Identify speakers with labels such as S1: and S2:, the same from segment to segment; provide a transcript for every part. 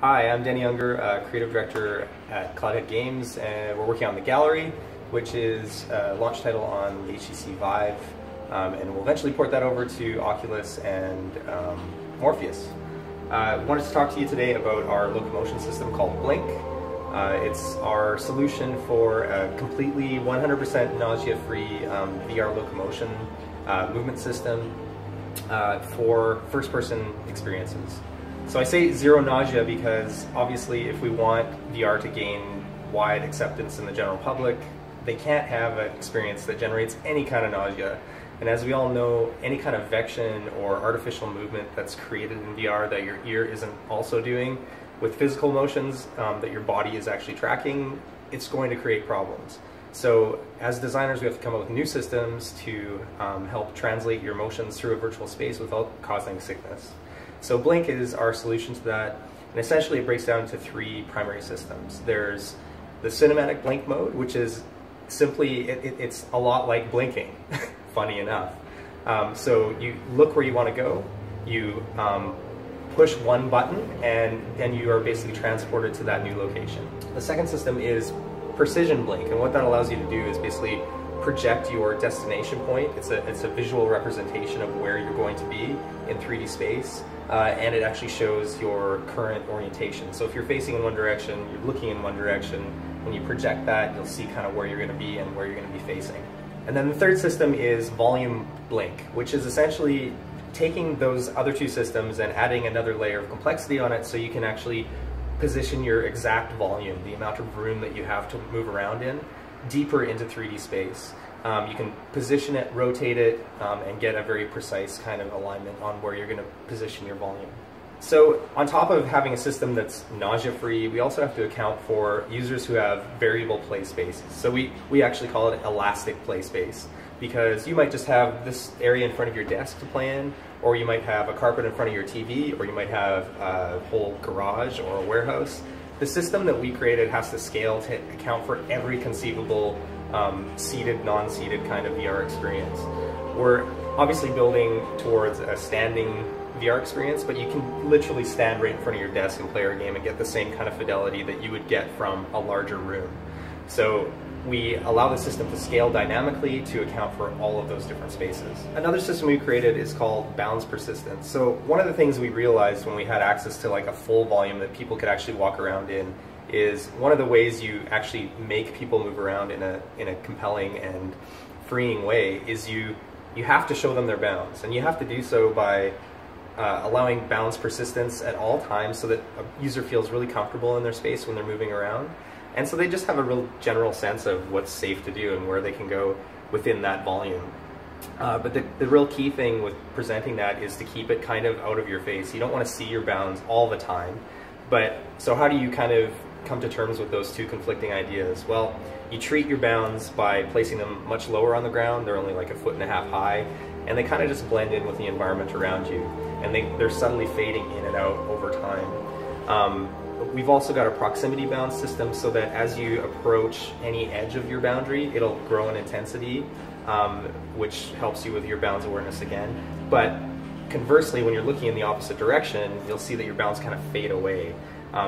S1: Hi, I'm Danny Unger, Creative Director at Cloudhead Games, and we're working on the Gallery, which is a launch title on the HTC Vive, and we'll eventually port that over to Oculus and Morpheus. I wanted to talk to you today about our Locomotion system called Blink. It's our solution for a completely 100% nausea-free VR Locomotion movement system for first-person experiences. So I say zero nausea because obviously if we want VR to gain wide acceptance in the general public, they can't have an experience that generates any kind of nausea. And as we all know, any kind of vection or artificial movement that's created in VR that your ear isn't also doing with physical motions that your body is actually tracking, it's going to create problems. So as designers, we have to come up with new systems to help translate your motions through a virtual space without causing sickness. So Blink is our solution to that, and essentially it breaks down into three primary systems. There's the cinematic blink mode, which is simply, it's a lot like blinking, funny enough. So you look where you want to go, you push one button, and then you are basically transported to that new location. The second system is precision blink, and what that allows you to do is basically project your destination point. It's a visual representation of where you're going to be in 3D space, and it actually shows your current orientation. So if you're facing in one direction, you're looking in one direction, when you project that, you'll see kind of where you're going to be and where you're going to be facing. And then the third system is volume blink, which is essentially taking those other two systems and adding another layer of complexity on it so you can actually position your exact volume, the amount of room that you have to move around in, deeper into 3D space. You can position it, rotate it, and get a very precise kind of alignment on where you're going to position your volume. So on top of having a system that's nausea-free, we also have to account for users who have variable play spaces. So we actually call it elastic play space, because you might just have this area in front of your desk to play in, or you might have a carpet in front of your TV, or you might have a whole garage or a warehouse. The system that we created has to scale to account for every conceivable seated, non-seated kind of VR experience. We're obviously building towards a standing VR experience, but you can literally stand right in front of your desk and play our game and get the same kind of fidelity that you would get from a larger room. So we allow the system to scale dynamically to account for all of those different spaces. Another system we created is called bounds persistence. So one of the things we realized when we had access to like a full volume that people could actually walk around in is one of the ways you actually make people move around in a compelling and freeing way is you have to show them their bounds, and you have to do so by allowing bounds persistence at all times so that a user feels really comfortable in their space when they're moving around. And so they just have a real general sense of what's safe to do and where they can go within that volume. But the real key thing with presenting that is to keep it kind of out of your face. You don't want to see your bounds all the time. But so how do you kind of come to terms with those two conflicting ideas? Well, you treat your bounds by placing them much lower on the ground. They're only like 1.5 feet high, and they kind of just blend in with the environment around you. And they're subtly fading in and out over time. We've also got a proximity bound system so that as you approach any edge of your boundary, it'll grow in intensity, which helps you with your bounds awareness again. But conversely, when you're looking in the opposite direction, you'll see that your bounds kind of fade away,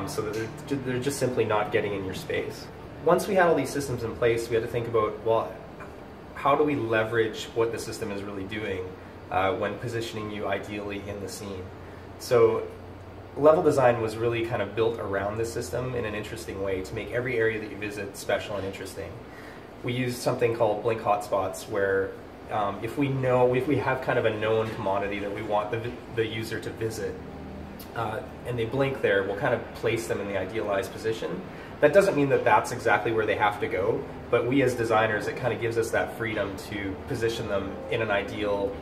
S1: so that they're just simply not getting in your space. Once we had all these systems in place, we had to think about, well, how do we leverage what the system is really doing when positioning you ideally in the scene? So level design was really kind of built around this system in an interesting way to make every area that you visit special and interesting. We used something called blink hotspots, where if we have kind of a known commodity that we want the user to visit, and they blink there, we'll kind of place them in the idealized position. That doesn't mean that that's exactly where they have to go, but we as designers, it kind of gives us that freedom to position them in an ideal,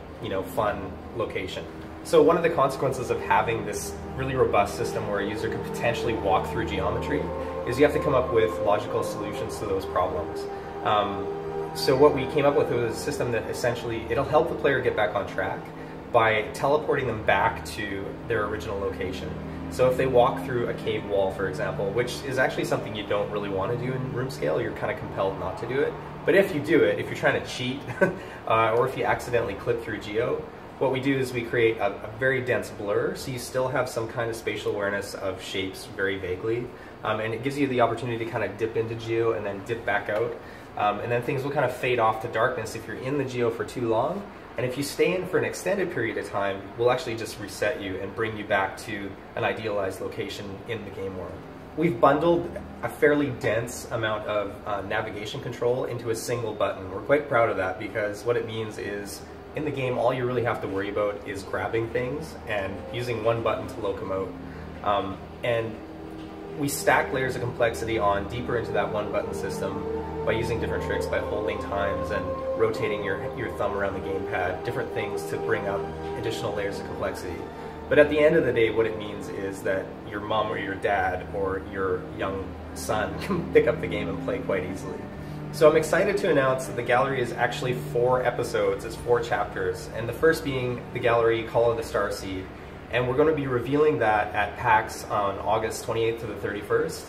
S1: fun location. So one of the consequences of having this really robust system where a user could potentially walk through geometry is you have to come up with logical solutions to those problems. So what we came up with was a system that essentially, it'll help the player get back on track by teleporting them back to their original location. So if they walk through a cave wall, for example, which is actually something you don't really want to do in room scale, you're kind of compelled not to do it. But if you do it, if you're trying to cheat, or if you accidentally clip through geo, what we do is we create a very dense blur, so you still have some kind of spatial awareness of shapes very vaguely, and it gives you the opportunity to kind of dip into geo and then dip back out, and then things will kind of fade off to darkness if you're in the geo for too long, and if you stay in for an extended period of time, we'll actually just reset you and bring you back to an idealized location in the game world. We've bundled a fairly dense amount of navigation control into a single button. We're quite proud of that because what it means is in the game, all you really have to worry about is grabbing things and using one button to locomote. And we stack layers of complexity on deeper into that one button system by using different tricks, by holding times and rotating your thumb around the gamepad, different things to bring up additional layers of complexity. But at the end of the day, what it means is that your mom or your dad or your young son can pick up the game and play quite easily. So I'm excited to announce that the gallery is actually 4 episodes, it's 4 chapters, and the first being the gallery Call of the Starseed. And we're going to be revealing that at PAX on August 28th to the 31st.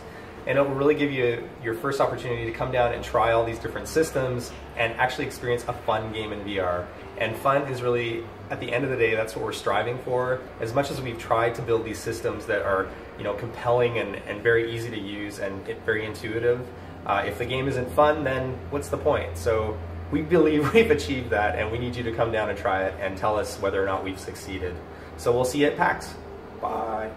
S1: And it will really give you your first opportunity to come down and try all these different systems and actually experience a fun game in VR. And fun is really, at the end of the day, that's what we're striving for. As much as we've tried to build these systems that are, compelling and very easy to use and very intuitive, if the game isn't fun, then what's the point? So we believe we've achieved that, and we need you to come down and try it and tell us whether or not we've succeeded. So we'll see you at PAX. Bye.